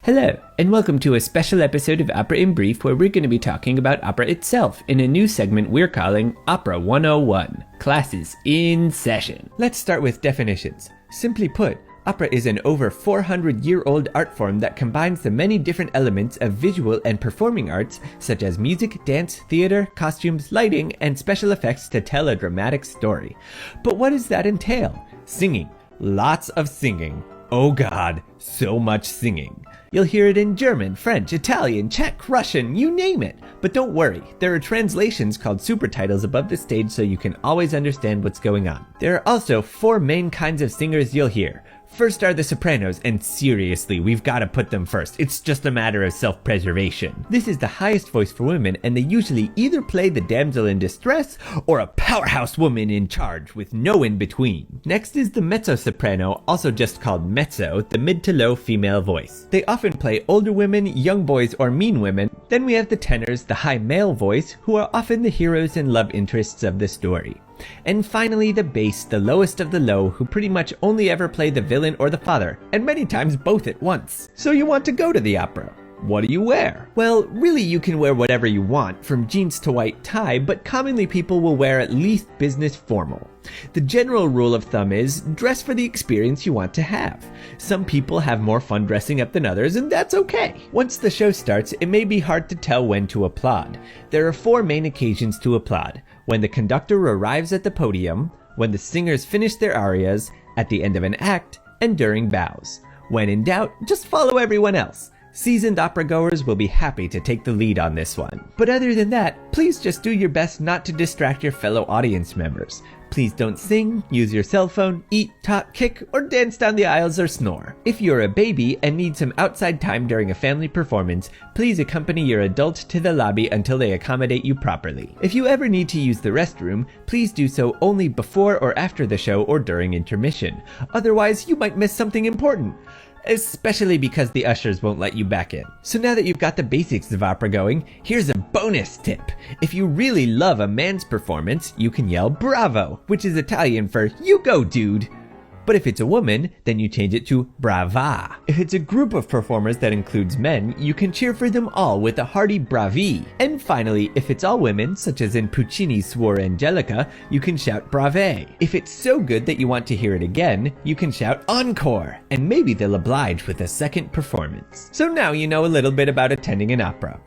Hello, and welcome to a special episode of Opera in Brief where we're going to be talking about opera itself in a new segment we're calling Opera 101, Classes in Session. Let's start with definitions. Simply put, opera is an over 400-year-old art form that combines the many different elements of visual and performing arts such as music, dance, theater, costumes, lighting, and special effects to tell a dramatic story. But what does that entail? Singing. Lots of singing. Oh god, so much singing. You'll hear it in German, French, Italian, Czech, Russian, you name it. But don't worry, there are translations called supertitles above the stage so you can always understand what's going on. There are also 4 main kinds of singers you'll hear. First are the sopranos, and seriously, we've got to put them first. It's just a matter of self-preservation. This is the highest voice for women, and they usually either play the damsel in distress or a powerhouse woman in charge with no in-between. Next is the mezzo-soprano, also just called mezzo, the mid to low female voice. They often play older women, young boys, or mean women. Then we have the tenors, the high male voice, who are often the heroes and love interests of the story. And finally the bass, the lowest of the low, who pretty much only ever play the villain or the father, and many times both at once. So you want to go to the opera. What do you wear? Well, really you can wear whatever you want, from jeans to white tie, but commonly people will wear at least business formal. The general rule of thumb is, dress for the experience you want to have. Some people have more fun dressing up than others, and that's okay. Once the show starts, it may be hard to tell when to applaud. There are 4 main occasions to applaud: when the conductor arrives at the podium, when the singers finish their arias, at the end of an act, and during bows. When in doubt, just follow everyone else. Seasoned opera goers will be happy to take the lead on this one. But other than that, please just do your best not to distract your fellow audience members. Please don't sing, use your cell phone, eat, talk, kick, or dance down the aisles or snore. If you're a baby and need some outside time during a family performance, please accompany your adult to the lobby until they accommodate you properly. If you ever need to use the restroom, please do so only before or after the show or during intermission. Otherwise, you might miss something important. Especially because the ushers won't let you back in. So now that you've got the basics of opera going, here's a bonus tip. If you really love a man's performance, you can yell bravo, which is Italian for "you go, dude." But if it's a woman, then you change it to brava. If it's a group of performers that includes men, you can cheer for them all with a hearty bravi. And finally, if it's all women, such as in Puccini's Suor Angelica, you can shout brave. If it's so good that you want to hear it again, you can shout encore, and maybe they'll oblige with a second performance. So now you know a little bit about attending an opera.